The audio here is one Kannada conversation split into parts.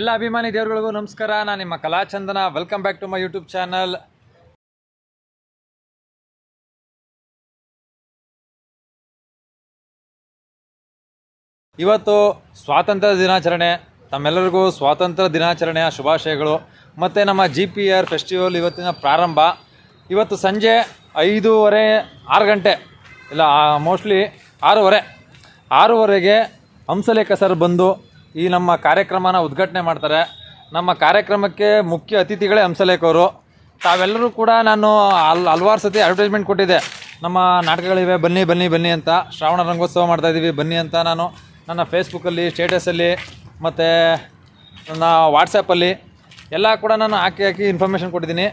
ಎಲ್ಲ ಅಭಿಮಾನಿ ದೇವರುಗಳಿಗೂ ನಮಸ್ಕಾರ. ನಾನು ನಿಮ್ಮ Kalachandana. Welcome back to my YouTube channel. ಇವತ್ತು ಸ್ವಾತಂತ್ರ್ಯ ದಿನಾಚರಣೆ. ತಮ್ಮೆಲ್ಲರಿಗೂ ಸ್ವಾತಂತ್ರ್ಯ ದಿನಾಚರಣೆಯ ಶುಭಾಶಯಗಳು. ಮತ್ತು ನಮ್ಮ GPR ಫೆಸ್ಟಿವಲ್ ಇವತ್ತಿನ ಪ್ರಾರಂಭ. ಇವತ್ತು ಸಂಜೆ 5:30 6 ಗಂಟೆ ಇಲ್ಲ, ಮೋಸ್ಟ್ಲಿ 6:30ಗೆ ಹಂಸಲೇಖ ಸರ್ ಬಂದು ಈ ನಮ್ಮ ಕಾರ್ಯಕ್ರಮನ ಉದ್ಘಾಟನೆ ಮಾಡ್ತಾರೆ. ನಮ್ಮ ಕಾರ್ಯಕ್ರಮಕ್ಕೆ ಮುಖ್ಯ ಅತಿಥಿಗಳೇ ಹಂಸಲೇಖ ಅವರು. ತಾವೆಲ್ಲರೂ ಕೂಡ ನಾನು ಹಲವಾರು ಸತಿ ಅಡ್ವರ್ಟೈಸ್ಮೆಂಟ್ ಕೊಟ್ಟಿದ್ದೆ, ನಮ್ಮ ನಾಟಕಗಳಿವೆ ಬನ್ನಿ ಬನ್ನಿ ಬನ್ನಿ ಅಂತ, ಶ್ರಾವಣ ರಂಗೋತ್ಸವ ಮಾಡ್ತಾಯಿದ್ದೀವಿ ಬನ್ನಿ ಅಂತ. ನಾನು ನನ್ನ ಫೇಸ್ಬುಕ್ಕಲ್ಲಿ, ಸ್ಟೇಟಸಲ್ಲಿ ಮತ್ತು ನನ್ನ ವಾಟ್ಸಪ್ಪಲ್ಲಿ ಎಲ್ಲ ಕೂಡ ನಾನು ಹಾಕಿ ಇನ್ಫಾರ್ಮೇಷನ್ ಕೊಟ್ಟಿದ್ದೀನಿ.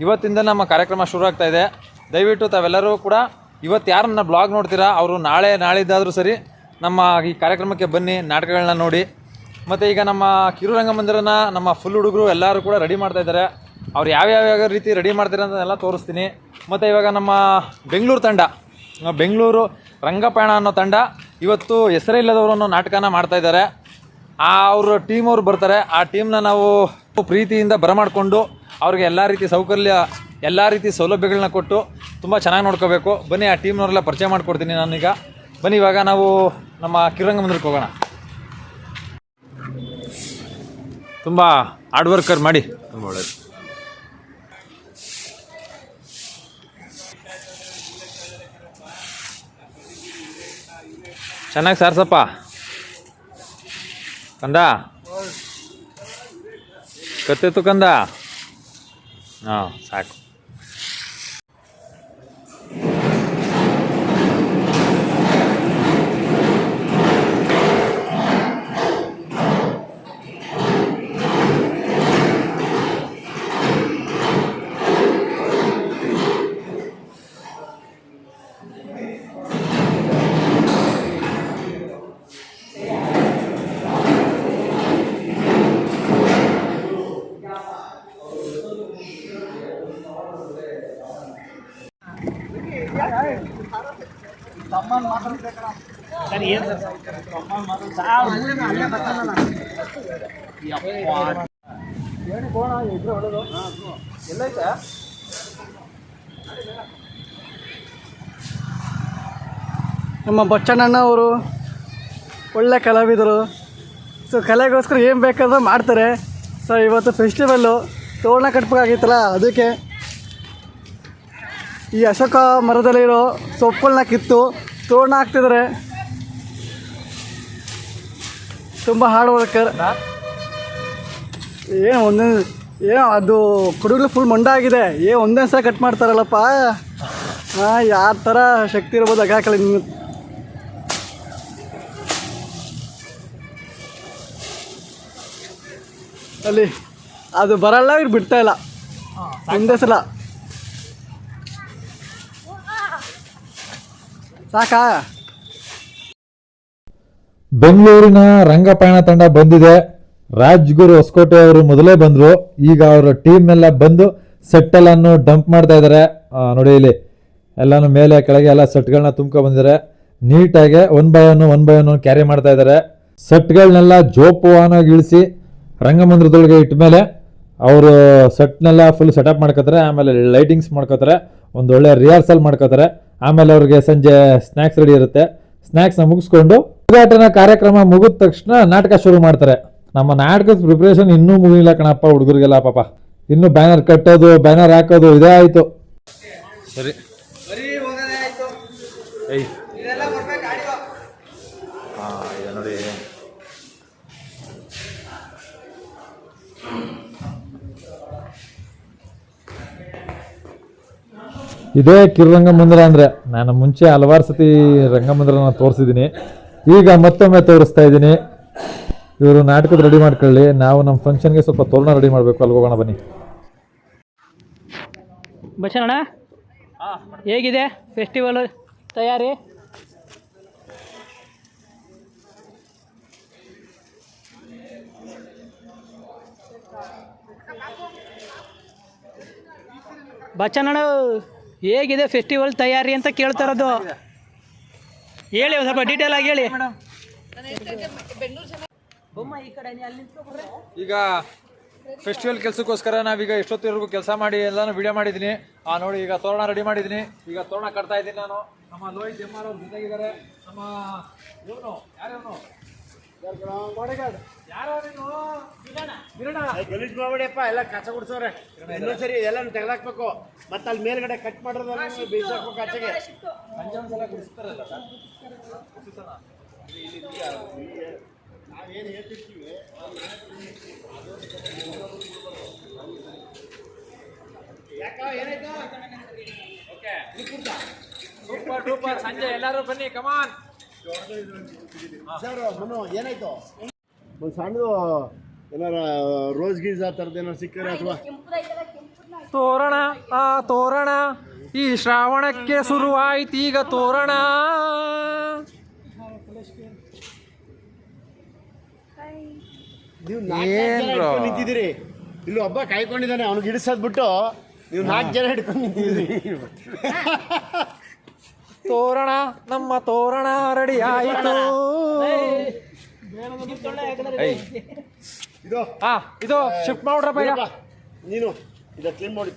ಇವತ್ತಿಂದ ನಮ್ಮ ಕಾರ್ಯಕ್ರಮ ಶುರು ಆಗ್ತಾಯಿದೆ. ದಯವಿಟ್ಟು ತಾವೆಲ್ಲರೂ ಕೂಡ ಇವತ್ತು ಯಾರು ನನ್ನ ಬ್ಲಾಗ್ ನೋಡ್ತೀರಾ ಅವರು ನಾಳಿದ್ದಾದರೂ ಸರಿ ನಮ್ಮ ಈ ಕಾರ್ಯಕ್ರಮಕ್ಕೆ ಬನ್ನಿ, ನಾಟಕಗಳನ್ನ ನೋಡಿ. ಮತ್ತು ಈಗ ನಮ್ಮ ಕಿರುರಂಗಮಂದಿರನ ನಮ್ಮ ಫುಲ್ ಹುಡುಗರು ಎಲ್ಲರೂ ಕೂಡ ರೆಡಿ ಮಾಡ್ತಾಯಿದ್ದಾರೆ. ಅವ್ರು ಯಾವ್ಯಾವ ರೀತಿ ರೆಡಿ ಮಾಡ್ತಾರೆ ಅಂತ ಟೋರಿಸ್ತೀನಿ. ಮತ್ತು ಇವಾಗ ನಮ್ಮ ಬೆಂಗಳೂರು ತಂಡ, ಬೆಂಗಳೂರು ರಂಗಪಯಣ ಅನ್ನೋ ತಂಡ ಇವತ್ತು ಹೆಸರೇ ಇಲ್ಲದವರು ಅನ್ನೋ ನಾಟಕನ ಮಾಡ್ತಾಯಿದ್ದಾರೆ. ಅವರು ಟೀಮ್ ಅವ್ರು ಬರ್ತಾರೆ. ಆ ಟೀಮ್ನ ನಾವು ಪ್ರೀತಿಯಿಂದ ಬರಮಾಡಿಕೊಂಡು ಅವ್ರಿಗೆ ಎಲ್ಲ ರೀತಿ ಸೌಕರ್ಯ, ಎಲ್ಲ ರೀತಿ ಸೌಲಭ್ಯಗಳನ್ನ ಕೊಟ್ಟು ತುಂಬ ಚೆನ್ನಾಗಿ ನೋಡ್ಕೋಬೇಕು. ಬನ್ನಿ, ಆ ಟೀಮ್ನವರೆಲ್ಲ ಪರಿಚಯ ಮಾಡಿಕೊಡ್ತೀನಿ ನಾನೀಗ. ಬನ್ನಿ, ಇವಾಗ ನಾವು ನಮ್ಮ ಕಿರುರಂಗಮಂದಿರಕ್ಕೆ ಹೋಗೋಣ. ತುಂಬ ಹಾರ್ಡ್ ವರ್ಕರ್ ಮಾಡಿ, ತುಂಬ ಒಳ್ಳೆಯದು. ಚೆನ್ನಾಗಿ ಸಾರ್ಸಪ್ಪ ಕಂದ, ಕತ್ತೆತ್ತು ಕಂದ. ಹಾಂ, ಸಾಕು. ನಮ್ಮ ಬಚ್ಚಣ್ಣಣ್ಣ ಅವರು ಒಳ್ಳೆ ಕಲಾವಿದರು. ಸೊ ಕಲೆಗೋಸ್ಕರ ಏನು ಬೇಕಾದರೂ ಮಾಡ್ತಾರೆ. ಸೊ ಇವತ್ತು ಫೆಸ್ಟಿವಲ್ಲು ತೋರಣ ಕಟ್ಬೇಕಾಗಿತ್ತಲ್ಲ, ಅದಕ್ಕೆ ಈ ಅಶೋಕ ಮರದಲ್ಲಿರೋ ಸೊಪ್ಪುಗಳನ್ನ ಕಿತ್ತು ತೋರಣ ಹಾಕ್ತಿದ್ದಾರೆ. ತುಂಬ ಹಾರ್ಡ್ ವರ್ಕರ್. ಏನು ಅದು ಕುಡುಗಲು ಫುಲ್ ಮಂಡ ಆಗಿದೆ. ಒಂದೇ ಸಲ ಕಟ್ ಮಾಡ್ತಾರಲ್ಲಪ್ಪ. ಯಾವ ಥರ ಶಕ್ತಿ ಇರ್ಬೋದು ಅಗಾಕಲಿ. ಅಲ್ಲಿ ಅದು ಬರಲ್ಲ, ಇವ್ರು ಬಿಡ್ತಾ ಇಲ್ಲ. ಒಂದೇ ಸಲ ಸಾಕಾ? ಬೆಂಗಳೂರಿನ ರಂಗಪಯಣ ತಂಡ ಬಂದಿದೆ. ರಾಜ್ಗುರು ಹೊಸಕೋಟೆ ಅವರು ಮೊದಲೇ ಬಂದರು. ಈಗ ಅವರ ಟೀಮ್ ಎಲ್ಲ ಬಂದು ಸೆಟ್ಟೆಲ್ಲನ್ನು ಡಂಪ್ ಮಾಡ್ತಾ ಇದ್ದಾರೆ. ನೋಡಿ, ಇಲ್ಲಿ ಎಲ್ಲಾನು ಮೇಲೆ ಕೆಳಗೆ ಎಲ್ಲ ಸೆಟ್ಗಳನ್ನ ತುಂಬ್ಕೊ ಬಂದಿದ್ದಾರೆ. ನೀಟಾಗಿ ಒನ್ ಬೈ ಒನ್ ಕ್ಯಾರಿ ಮಾಡ್ತಾ ಇದ್ದಾರೆ. ಸೆಟ್ಗಳನ್ನೆಲ್ಲ ಜೋಪಾನಾಗಿ ಇಳಿಸಿ ರಂಗಮಂದಿರದೊಳಗೆ ಇಟ್ಟ ಮೇಲೆ ಅವರು ಸೆಟ್ನೆಲ್ಲ ಫುಲ್ ಸೆಟಪ್ ಮಾಡ್ಕೋತಾರೆ. ಆಮೇಲೆ ಲೈಟಿಂಗ್ಸ್ ಮಾಡ್ಕೋತಾರೆ, ಒಂದು ಒಳ್ಳೆ ರಿಹರ್ಸಲ್ ಮಾಡ್ಕೋತಾರೆ. ಆಮೇಲೆ ಅವ್ರಿಗೆ ಸಂಜೆ ಸ್ನ್ಯಾಕ್ಸ್ ರೆಡಿ ಇರುತ್ತೆ. ಸ್ನ್ಯಾಕ್ಸ್ನ ಮುಗಿಸ್ಕೊಂಡು ಉದ್ಘಾಟನಾ ಕಾರ್ಯಕ್ರಮ ಮುಗಿದ ತಕ್ಷಣ ನಾಟಕ ಶುರು ಮಾಡ್ತಾರೆ. ನಮ್ಮ ನಾಟಕದ ಪ್ರಿಪ್ರೇಷನ್ ಇನ್ನೂ ಮುಗಿಲ್ಲ ಕಣಪ್ಪ ಹುಡುಗರಿಗೆಲ್ಲ. ಪಾಪ ಇನ್ನೂ ಬ್ಯಾನರ್ ಕಟ್ಟೋದು, ಬ್ಯಾನರ್ ಹಾಕೋದು ಇದೇ ಆಯಿತು. ಸರಿ, ಹಾಂ, ನೋಡಿ ಇದೇ ಕಿರುರಂಗಮಂದಿರ ಅಂದರೆ. ನಾನು ಮುಂಚೆ ಹಲವಾರು ಸತಿ ರಂಗಮಂದಿರನ ತೋರಿಸಿದ್ದೀನಿ, ಈಗ ಮತ್ತೊಮ್ಮೆ ತೋರಿಸ್ತಾ ಇದ್ದೀನಿ. ಇವರು ನಾಟಕದ ರೆಡಿ ಮಾಡ್ಕೊಳ್ಳಿ, ನಾವು ನಮ್ಮ ಫಂಕ್ಷನ್ಗೆ ಸ್ವಲ್ಪ ತೋರಣ ರೆಡಿ ಮಾಡಬೇಕು. ಅಲ್ಲಿ ಹೋಗೋಣ ಬನ್ನಿ. ಬಚ್ಚಣ್ಣ, ಹೇಗಿದೆ ಫೆಸ್ಟಿವಲ್ ತಯಾರಿ? ಬಚ್ಚಣ್ಣ, ಹೇಗಿದೆ ಫೆಸ್ಟಿವಲ್ ತಯಾರಿ ಅಂತ ಕೇಳ್ತಾ ಇರೋದು? ಹೇಳಿ, ಒಂದು ಸ್ವಲ್ಪ ಡೀಟೇಲ್ ಆಗಿ ಹೇಳಿ. ಈಗ ಫೆಸ್ಟಿವಲ್ ಕೆಲಸಕ್ಕೋಸ್ಕರ ನಾವೀಗ ಎಷ್ಟೊತ್ತಿವರೆಗೂ ಕೆಲಸ ಮಾಡಿ ಎಲ್ಲಾನು ವಿಡಿಯೋ ಮಾಡಿದ್ದೀನಿ. ನೋಡಿ ಈಗ ತೋರಣ ರೆಡಿ ಮಾಡಿದ್ದೀನಿ. ಈಗ ತೋರಣ ಕಟ್ತಾ ಇದ್ದೀನಿ ನಾನು. ನಮ್ಮ ಲೋಹಿತ್ ಎಮ್ ಆರ್ ಅವ್ರ ಜೊತೆಗಿದ್ದಾರೆ. ನಮ್ಮ ಇವನು ಯಾರು ಗಲೀಜ್ ಮಾಡ್ಬೇಡಿಯಪ್ಪ, ಎಲ್ಲ ಕಸ ಗುಡ್ಸೋರೆ. ಇನ್ನೊಂದ್ಸರಿ ಎಲ್ಲ ತೆಗೆದಾಕ್ಬೇಕು, ಮತ್ತೆ ಅಲ್ಲಿ ಮೇಲ್ಗಡೆ ಕಟ್ ಮಾಡೋದು ಬೀಸಾಕ್ಬೇಕು ಆಚೆಗೆ. ನಾವೇನು ಹೇಳ್ತಿರ್ತೀವಿ ಯಾಕ ಏನಾಯ್ತು? Super duper. ಸಂಜೆ ಎಲ್ಲರೂ ಬನ್ನಿ, ಕಮಾನ್ ಸರ್. ಮನು ಏನಾಯ್ತು? ಒಂದು ಸಣ್ಣದು ಏನಾರ ರೋಸ್ ಗೀಸ್ ಆ ಥರದ್ದು ಏನಾರು ಸಿಕ್ಕರೆ ಅಥವಾ ತೋರಣ ತೋರಣ ಈ ಶ್ರಾವಣಕ್ಕೆ ಶುರುವಾಯ್ತು ಈಗ ತೋರಣ. ನೀವು ನಿಂತಿದ್ದೀರಿ, ಇಲ್ಲಿ ಒಬ್ಬ ಕಾಯ್ಕೊಂಡಿದ್ದಾನೆ, ಅವ್ನಿಗೆ ಹಿಡಿಸೋದ್ ಬಿಟ್ಟು ನೀವು 4 ಜನ ಹಿಡ್ಕೊಂಡು ನಿಂತಿದ್ದೀರಿ. ತೋರಣ ನಮ್ಮ ತೋರಣ ರೆಡಿ ಆಯಿತು. ಇದು ಶಿಫ್ಟ್ ಮಾಡ್ರಪ್ಪ. ಈಗ ನೀನು ಇದು ಕ್ಲೀನ್ ಮಾಡಿ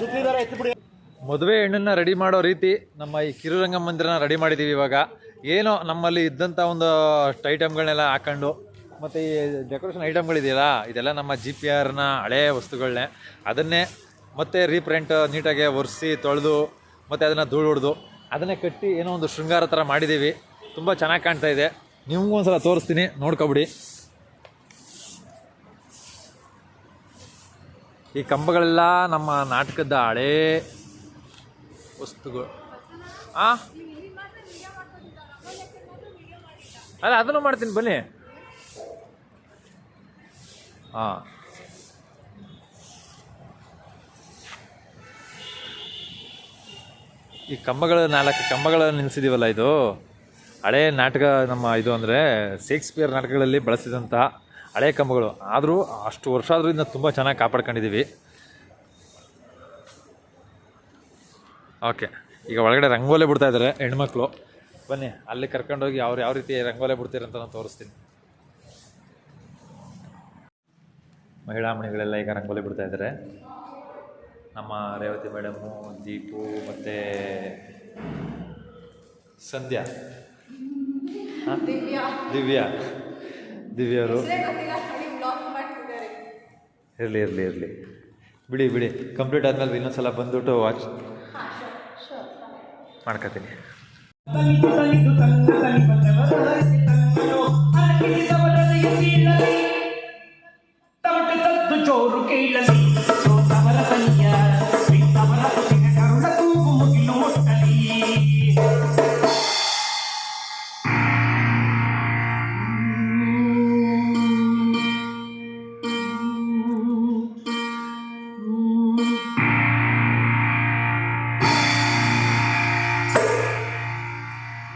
ಸುತ್ತಿದ್ದಾರೆ, ಎತ್ತಿಬಿಡಿ. ಮದುವೆ ಹೆಣ್ಣನ್ನು ರೆಡಿ ಮಾಡೋ ರೀತಿ ನಮ್ಮ ಈ ಕಿರುರಂಗ ಮಂದಿರನ ರೆಡಿ ಮಾಡಿದ್ದೀವಿ. ಇವಾಗ ಏನೋ ನಮ್ಮಲ್ಲಿ ಇದ್ದಂಥ ಒಂದು ಐಟಮ್ಗಳನ್ನೆಲ್ಲ ಹಾಕೊಂಡು, ಮತ್ತು ಈ ಡೆಕೋರೇಷನ್ ಐಟಮ್ಗಳಿದೆಯಲ್ಲ, ಇದೆಲ್ಲ ನಮ್ಮ GPRನ ಹಳೇ ವಸ್ತುಗಳನ್ನೇ, ಅದನ್ನೇ ಮತ್ತೆ ರೀಪ್ರಿಂಟ್ ನೀಟಾಗಿ ಒರೆಸಿ ತೊಳೆದು ಮತ್ತು ಅದನ್ನು ಧೂಳು ಹೊಡೆದು ಅದನ್ನೇ ಕಟ್ಟಿ ಏನೋ ಒಂದು ಶೃಂಗಾರ ಥರ ಮಾಡಿದ್ದೀವಿ. ತುಂಬ ಚೆನ್ನಾಗಿ ಕಾಣ್ತಾ ಇದೆ. ನಿಮಗೂ ಒಂದು ಸಲ ತೋರಿಸ್ತೀನಿ, ನೋಡ್ಕೊಬಿಡಿ. ಈ ಕಂಬಗಳೆಲ್ಲ ನಮ್ಮ ನಾಟಕದ ಹಳೇ ವಸ್ತುಗಳು. ಅಲ್ಲ, ಅದನ್ನು ಮಾಡ್ತೀನಿ ಬನ್ನಿ. ಈ ಕಂಬಗಳು 4 ಕಂಬಗಳನ್ನು ನಿಲ್ಲಿಸಿದೀವಲ್ಲ, ಇದು ಹಳೇ ನಾಟಕ. ನಮ್ಮ ಇದು ಅಂದರೆ ಶೇಕ್ಸ್ಪಿಯರ್ ನಾಟಕಗಳಲ್ಲಿ ಬಳಸಿದಂಥ ಹಳೆ ಕಂಬಗಳು. ಆದರೂ ಅಷ್ಟು ವರ್ಷ ಆದರೂ ಇದನ್ನ ತುಂಬ ಚೆನ್ನಾಗಿ ಕಾಪಾಡ್ಕೊಂಡಿದ್ದೀವಿ. ಓಕೆ, ಈಗ ಒಳಗಡೆ ರಂಗೋಲೆ ಬಿಡ್ತಾ ಇದ್ದಾರೆ ಹೆಣ್ಮಕ್ಳು. ಬನ್ನಿ, ಅಲ್ಲಿ ಕರ್ಕೊಂಡೋಗಿ ಯಾವ ರೀತಿ ರಂಗೋಲೆ ಬಿಡ್ತೀರಂತ ನಾನು ತೋರಿಸ್ತೀನಿ. ಮಹಿಳಾ ಮಣಿಗಳೆಲ್ಲ ಈಗ ರಂಗೋಲಿ ಬಿಡ್ತಾ ಇದ್ದಾರೆ. ನಮ್ಮ ರೇವತಿ ಮೇಡಮು, ದೀಪು ಮತ್ತು ಸಂಧ್ಯಾ, ದಿವ್ಯವರು. ಇರಲಿ ಬಿಡಿ. ಕಂಪ್ಲೀಟ್ ಆದಮೇಲೆ ಇನ್ನೊಂದ್ಸಲ ಬಂದುಬಿಟ್ಟು ವಾಚ್ ಮಾಡ್ಕೊತೀನಿ.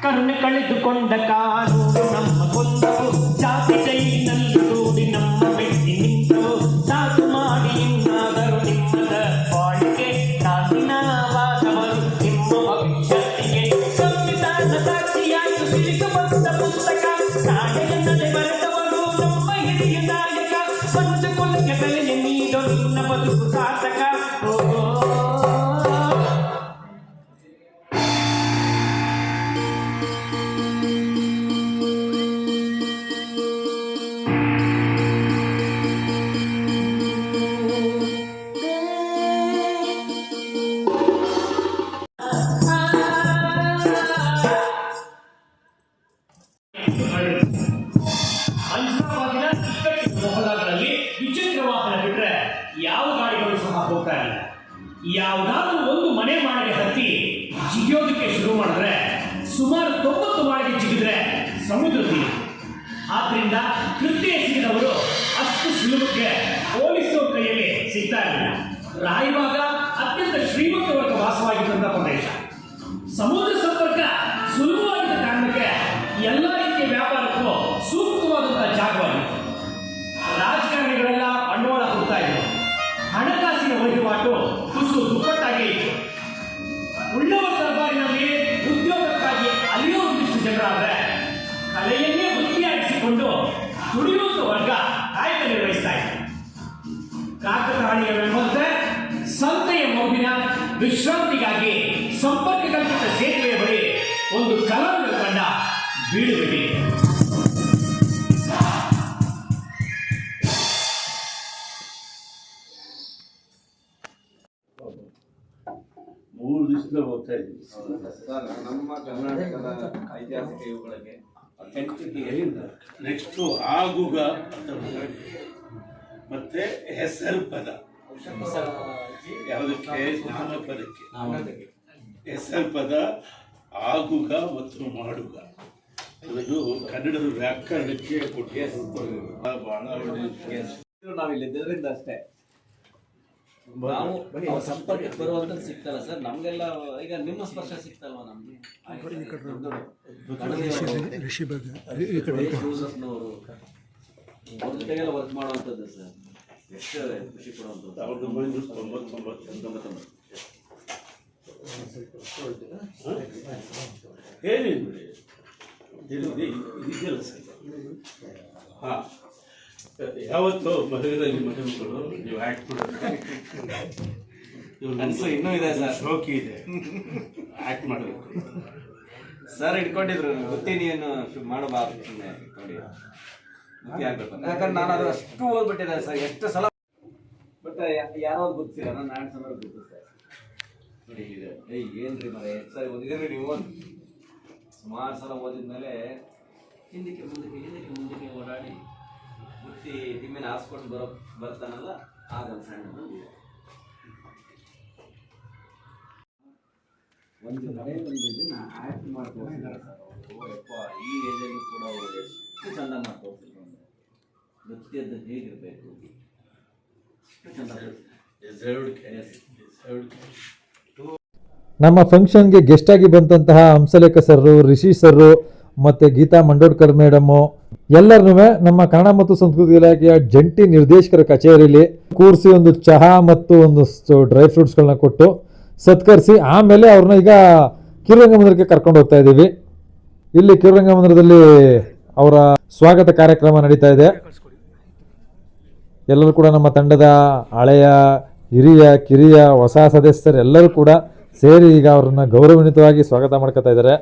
ಕರುಣೆ ಕಳೆದುಕೊಂಡ ಕಾನೂನು ನಮ್ಮ ಕೊಂದವು, ಜಾತಿ ಜೈಲಿನಲ್ಲಿ ಕೂಡಿ ನಮ್ಮ ಬೆಟ್ಟಿ ನಿಂತವು. ಸಾಕು ಮಾಡಿ ಇನ್ನಾದರೂ ನಿಮ್ಮದ ಬಾಳಿಗೆ, ನಾಸಿನ ವಾದವರು ನಿಮ್ಮ ಭವಿಷ್ಯತ್ತಿಗೆ. ಸಂವಿಧಾನ ಸಾಕ್ಷಿಯಾಗಿ ಸಿರಿದು ಬಂದ ಪುಸ್ತಕ, ಕಾಯೆಯನ್ನದೆ ಬರೆದವರು ನಮ್ಮ ಹಿರಿಯ ನಾಯಕ. ಒಂದು ಕುಲಕ್ಕೆ ಬೆಲೆಯ ನೀಡೋ ನಿನ್ನ ಬದುಕು ಸಾರ್ಥಕ. ವಿಚಿತ್ರ ವಾಹನ ಬಿಟ್ರೆ ಯಾವ ಗಾಡಿಗಳು ಸಹ ಹೋಗ್ತಾ ಇಲ್ಲ. ಯಾವುದಾದ್ರೂ ಒಂದು ಮನೆ ಮಾಳಿಗೆ ಹತ್ತಿ ಜಿಗಿಯೋದಕ್ಕೆ ಶುರು ಮಾಡಿದ್ರೆ ಸುಮಾರು 90 ಮಾಳಿಗೆ ಜಿಗಿದ್ರೆ ಸಮುದ್ರ ತೀರ. ಆದ್ರಿಂದ ಕೃತ್ಯ ಎಸಗಿದವರು ಅಷ್ಟು ಸುಲಭಕ್ಕೆ ಪೊಲೀಸರ ಕೈಯಲ್ಲಿ ಸಿಗ್ತಾ ಇರಲಿಲ್ಲ. ರಾಯಬಾಗ ಅತ್ಯಂತ ಶ್ರೀಮಂತ ವರ್ಗ ವಾಸವಾಗಿದ್ದಂಥ ಪ್ರದೇಶ. ಸಮುದ್ರ ಸಂಪರ್ಕ ಸುಲಭವಾಗಿದ್ದ ಕಾರಣಕ್ಕೆ ಎಲ್ಲ ರೀತಿಯ ವ್ಯಾಪಾರಕ್ಕೂ ಸೂಕ್ತವಾದಂಥ ಜಾಗವಾಗಿತ್ತು. ರಾಜಕಾರಣಿಗಳೆಲ್ಲ ಬಂಡವಾಳ ಕೊಡ್ತಾ ಇದ್ರು. ಹಣಕಾಸಿನ ವಹಿವಾಟು ತುಸು ದುಪ್ಪಟ್ಟಾಗಿ ಇತ್ತು. ಉಳ್ಳವರ ದರ್ಬಾರಿನಲ್ಲಿ ಉದ್ಯೋಗಕ್ಕಾಗಿ ಅಲಿಯೋದಿಷ್ಟು ಜನರಾದರೆ ಕಲೆಯನ್ನೇ ವೃತ್ತಿ ಆರಿಸಿಕೊಂಡು ದುಡಿಯುವಂತ ವರ್ಗ ಕಾಯಕ ನಿರ್ವಹಿಸ್ತಾ ಇದೆ. ಕಾಕತಾಳೀಯವೆಂಬಂತೆ ಸಂತೆಯ ಮಗುವಿನ ವಿಶ್ರಾಂತಿಗಾಗಿ ಸಂಪರ್ಕ ಕಲ್ಪಿತ ಸೇತುವೆಯ ಬಳಿ ಒಂದು ಕಲಾವಿದ ತಂಡ ಬೀಡುಬಿಟ್ಟಿದೆ. ಮೂರು ದಿವಸದ ಹೋಗ್ತಾ ಇದ್ದೀವಿ. ನಮ್ಮ ಕರ್ನಾಟಕದ ಐತಿಹಾಸಿಕ ಇವುಗಳಿಗೆ ನೆಕ್ಸ್ಟು ಆಗುಗ ಮತ್ತೆ ಹೆಸರು ಪದ, ಯಾವುದಕ್ಕೆ? ನಾಮಪದಕ್ಕೆ. ಹೆಸರು ಪದ, ಆಗುಗ ಮತ್ತು ಮಾಡುಗ, ಅದು ಕನ್ನಡದ ವ್ಯಾಕರಣಕ್ಕೆ ಕೊಟ್ಟಿಗೆ ಬಹಳ ಒಳ್ಳೆಯ. ನಾವಿಲ್ಲಿದ್ದರಿಂದ ಅಷ್ಟೇ ನಾವು ಸಂಪರ್ಕಕ್ಕೆ ಬರುವಂತ ಸಿಗ್ತಲ್ಲ ಸರ್ ನಮ್ಗೆಲ್ಲ. ಈಗ ನಿಮ್ಮ ಸ್ಪರ್ಶ ಸಿಗ್ತಲ್ವಾ ನಮ್ಗೆ? ಅವ್ರ ಜೊತೆಗೆಲ್ಲ ವರ್ಕ್ ಮಾಡುವಂಥದ್ದು ಸರ್, ಎಷ್ಟು ಖುಷಿ ಕೊಡುವಂಥದ್ದು. 1999 ಏನಿಲ್ಲ ಇದೆಯಲ್ಲ ಸರ್. ಹಾಂ, ಯಾವತ್ತು ಮದುವೆದಲ್ಲಿ ಮದುವೆಗಳು ನೀವು ಆ್ಯಕ್ಟ್ ಅನ್ಸು ಇನ್ನೂ ಇದೆ ಸರ್, ಶೋಕಿ ಇದೆ ಆ್ಯಕ್ಟ್ ಮಾಡಬೇಕು ಸರ್. ಇಟ್ಕೊಂಡಿದ್ರು ಗೊತ್ತಿ ನೀನು ಮಾಡಬಾರ್ದು, ಸುಮ್ಮನೆ ಇಟ್ಕೊಂಡು ಗೊತ್ತಿ ಆಗ್ಬೇಕು. ಯಾಕಂದ್ರೆ ನಾನು ಅದು ಅಷ್ಟು ಓದ್ಬಿಟ್ಟಿದೆ ಸರ್, ಎಷ್ಟು ಸಲ. ಬಟ್ ಯಾರೋ ಗೊತ್ತಿಲ್ಲ, ನಾನು 4 ಸಲ ಗೊತ್ತು ಸರ್. ನೋಡಿ ಇದೆ, ಏನ್ರಿ ಮರ ಎಷ್ಟು ಸಲ ಓದಿದ್ರಿ ನೀವು? ಸುಮಾರು ಸಲ ಓದಿದ್ಮೇಲೆ ಹಿಂದಕ್ಕೆ ಮುಂದಕ್ಕೆ ಓಡಾಡಿ ಬುತ್ತಿ ತಿಮ್ಮಿನ ಹಾಸ್ಕೊಂಡು ಬರ್ತಾನಲ್ಲ, ಆಗೊಂದು ಸಣ್ಣ ಒಂದು ಮನೆಯಲ್ಲಿ ಆ್ಯಕ್ಟ್ ಮಾಡ್ಕೊಳ್ತಿದ್ದಾರೆ ಸರ್ ಅವರು. ಯಪ್ಪ, ಈ ಏಜಲ್ಲಿ ಕೂಡ ಅವರು ಎಷ್ಟು ಚಂದ ಮಾಡ್ಕೊಳ್ತಿದ್ರು ಅಂದರೆ ನೃತ್ಯದ ಹೇಗಿರಬೇಕು, ಎಷ್ಟು ಚಂದ. ನಮ್ಮ ಫಂಕ್ಷನ್ಗೆ ಗೆಸ್ಟ್ ಆಗಿ ಬಂದಂತಹ ಹಂಸಲೇಖ ಸರ್ರು, ರಿಷಿ ಸರ್ರು ಮತ್ತು ಗೀತಾ ಮಂಡೋಡ್ಕರ್ ಮೇಡಮ್ಮು ಎಲ್ಲರನ್ನೂ ನಮ್ಮ ಕನ್ನಡ ಮತ್ತು ಸಂಸ್ಕೃತಿ ಇಲಾಖೆಯ ಜಂಟಿ ನಿರ್ದೇಶಕರ ಕಚೇರಿಯಲ್ಲಿ ಕೂರಿಸಿ ಒಂದು ಚಹಾ ಮತ್ತು ಒಂದು ಡ್ರೈ ಫ್ರೂಟ್ಸ್ಗಳನ್ನ ಕೊಟ್ಟು ಸತ್ಕರಿಸಿ ಆಮೇಲೆ ಅವ್ರನ್ನ ಈಗ ಕಿರುರಂಗ ಮಂದಿರಕ್ಕೆ ಕರ್ಕೊಂಡು ಹೋಗ್ತಾ ಇದ್ದೀವಿ. ಇಲ್ಲಿ ಕಿರುರಂಗ ಮಂದಿರದಲ್ಲಿ ಅವರ ಸ್ವಾಗತ ಕಾರ್ಯಕ್ರಮ ನಡೀತಾ ಇದೆ. ಎಲ್ಲರೂ ಕೂಡ ನಮ್ಮ ತಂಡದ ಹಳೆಯ, ಹಿರಿಯ, ಕಿರಿಯ, ಹೊಸ ಸದಸ್ಯರು ಎಲ್ಲರೂ ಕೂಡ ಸೇರಿ ಈಗ ಅವ್ರನ್ನ ಗೌರವಾನ್ವಿತವಾಗಿ ಸ್ವಾಗತ ಮಾಡ್ಕೊತಾ ಇದ್ದಾರೆ.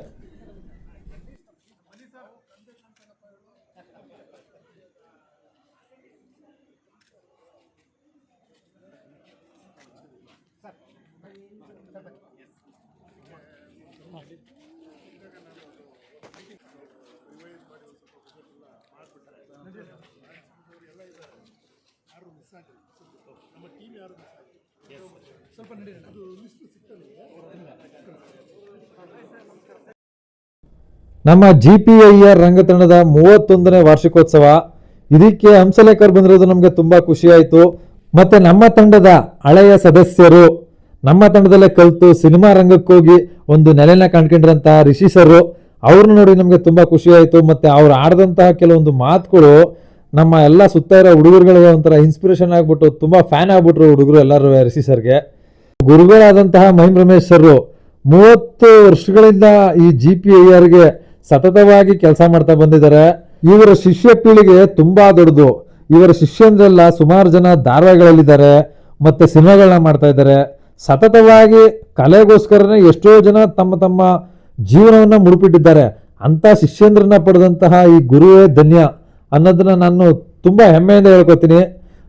ನಮ್ಮ GPIR ರಂಗತಂಡದ 31ನೇ ವಾರ್ಷಿಕೋತ್ಸವ, ಇದಕ್ಕೆ ಹಂಸಲೇಖರ್ ಬಂದಿರೋದು ನಮಗೆ ತುಂಬ ಖುಷಿ ಆಯಿತು. ಮತ್ತು ನಮ್ಮ ತಂಡದ ಹಳೆಯ ಸದಸ್ಯರು, ನಮ್ಮ ತಂಡದಲ್ಲೇ ಕಲಿತು ಸಿನಿಮಾ ರಂಗಕ್ಕೋಗಿ ಒಂದು ನೆಲೆನ ಕಂಡ್ಕೊಂಡಿರೋಂತಹ ರಿಷಿ ಸರ್, ಅವ್ರನ್ನ ನೋಡಿ ನಮಗೆ ತುಂಬ ಖುಷಿ ಆಯಿತು. ಮತ್ತು ಅವ್ರು ಆಡಿದಂತಹ ಕೆಲವೊಂದು ಮಾತುಗಳು ನಮ್ಮ ಎಲ್ಲ ಸುತ್ತ ಇರೋ ಹುಡುಗರುಗಳಿಗೆ ಒಂಥರ ಇನ್ಸ್ಪಿರೇಷನ್ ಆಗಿಬಿಟ್ಟು ತುಂಬ ಫ್ಯಾನ್ ಆಗಿಬಿಟ್ರು ಹುಡುಗರು ಎಲ್ಲರೂ ರಿಷಿ ಸರ್ಗೆ. ಗುರುಗಳಾದಂತಹ ಮಹಿಮ್ ರಮೇಶ್ ಸರ್ 30 ವರ್ಷಗಳಿಂದ ಈ GPIRಗೆ ಸತತವಾಗಿ ಕೆಲಸ ಮಾಡ್ತಾ ಬಂದಿದ್ದಾರೆ. ಇವರ ಶಿಷ್ಯ ಪೀಳಿಗೆ ತುಂಬಾ ದೊಡ್ಡದು. ಇವರ ಶಿಷ್ಯಂದ್ರೆಲ್ಲ ಸುಮಾರು ಜನ ಧಾರಾವಾಹಿಗಳಲ್ಲಿದ್ದಾರೆ ಮತ್ತು ಸಿನಿಮಾಗಳನ್ನ ಮಾಡ್ತಾ ಇದ್ದಾರೆ. ಸತತವಾಗಿ ಕಲೆಗೋಸ್ಕರನೇ ಎಷ್ಟೋ ಜನ ತಮ್ಮ ತಮ್ಮ ಜೀವನವನ್ನು ಮುಡುಪಿಟ್ಟಿದ್ದಾರೆ. ಅಂಥ ಶಿಷ್ಯಂದ್ರನ್ನ ಪಡೆದಂತಹ ಈ ಗುರುವೇ ಧನ್ಯ ಅನ್ನೋದನ್ನ ನಾನು ತುಂಬ ಹೆಮ್ಮೆಯಿಂದ ಹೇಳ್ಕೊತೀನಿ.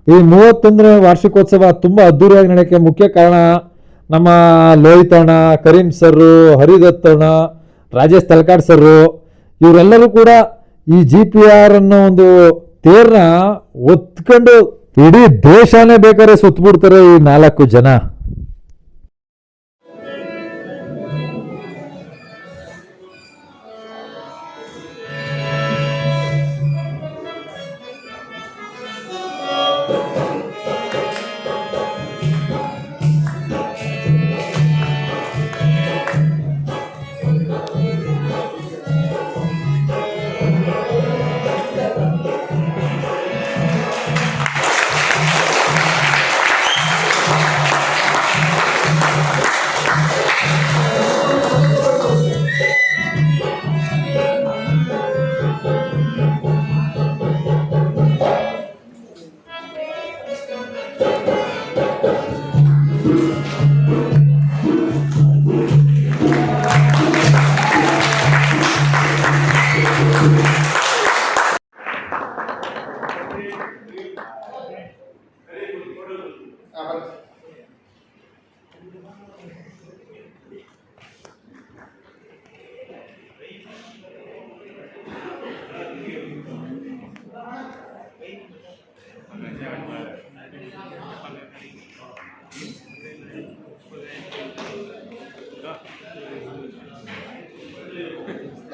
ಈ 31ನೇ ವಾರ್ಷಿಕೋತ್ಸವ ತುಂಬ ಅದ್ದೂರಿಯಾಗಿ ನಡೆಯೋಕ್ಕೆ ಮುಖ್ಯ ಕಾರಣ ನಮ್ಮ ಲೋಹಿತ್ ಅಣ್ಣ, ಕರೀಂ ಸರ್ರು, ಹರಿದತ್ ಅಣ್ಣ, ರಾಜೇಶ್ ತಲಕಾಡ್ ಸರ್ರು, ಇವರೆಲ್ಲರೂ ಕೂಡ ಈ GPR ಅನ್ನೋ ಒಂದು ತೇರ್ನ ಒತ್ಕೊಂಡು ಇಡೀ ದೇಶನೇ ಬೇಕಾದ್ರೆ ಸುತ್ತಬಿಡ್ತಾರೆ ಈ 4 ಜನ.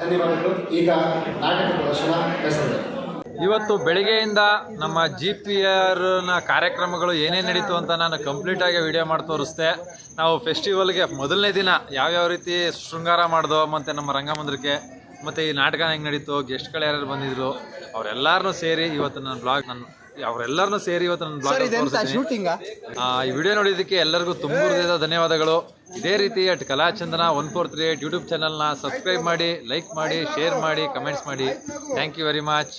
ಧನ್ಯವಾದಗಳು. ಈಗ ನಾಟಕ ಪ್ರದರ್ಶನ ಹೆಸರು. ಇವತ್ತು ಬೆಳಿಗ್ಗೆಯಿಂದ ನಮ್ಮ GPRನ ಕಾರ್ಯಕ್ರಮಗಳು ಏನೇನು ನಡೀತು ಅಂತ ನಾನು ಕಂಪ್ಲೀಟಾಗಿ ವಿಡಿಯೋ ಮಾಡಿ ತೋರಿಸ್ದೆ. ನಾವು ಫೆಸ್ಟಿವಲ್ಗೆ ಮೊದಲನೇ ದಿನ ಯಾವ್ಯಾವ ರೀತಿ ಶೃಂಗಾರ ಮಾಡ್ದೋ, ಮತ್ತು ನಮ್ಮ ರಂಗಮಂದಿರಕ್ಕೆ, ಮತ್ತು ಈ ನಾಟಕ ಹೆಂಗೆ ನಡೀತು, ಗೆಸ್ಟ್ಗಳು ಯಾರ್ಯಾರು ಬಂದಿದ್ರು ಅವರೆಲ್ಲರನ್ನೂ ಸೇರಿ ಇವತ್ತು ನನ್ನ ಬ್ಲಾಗ್ ಈ ವಿಡಿಯೋ ನೋಡಿದ್ದಕ್ಕೆ ಎಲ್ಲರಿಗೂ ತುಂಬ ಹೃದಯದ ಧನ್ಯವಾದಗಳು. ಇದೇ ರೀತಿ ಕಲಾಚಂದನ 1438 ಯೂಟ್ಯೂಬ್ ಚಾನಲ್ನ ಸಬ್ಸ್ಕ್ರೈಬ್ ಮಾಡಿ, ಲೈಕ್ ಮಾಡಿ, ಶೇರ್ ಮಾಡಿ, ಕಮೆಂಟ್ಸ್ ಮಾಡಿ. Thank you very much.